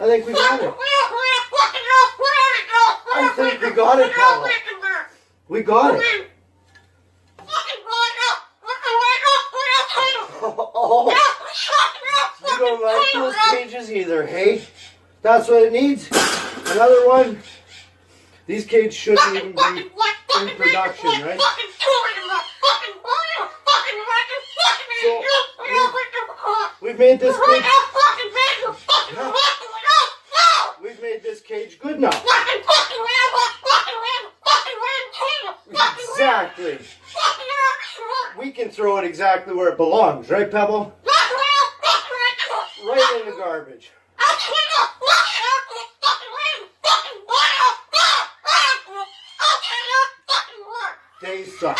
I think we got it. I think we got it, Pebble. We got it. Oh, you don't like those cages either, hey? That's what it needs. Another one. These cages shouldn't even be in production, right? So, we've made this cage. We've made this cage good now. Exactly. We can throw it exactly where it belongs, right, Pebble? Right in the garbage. They suck.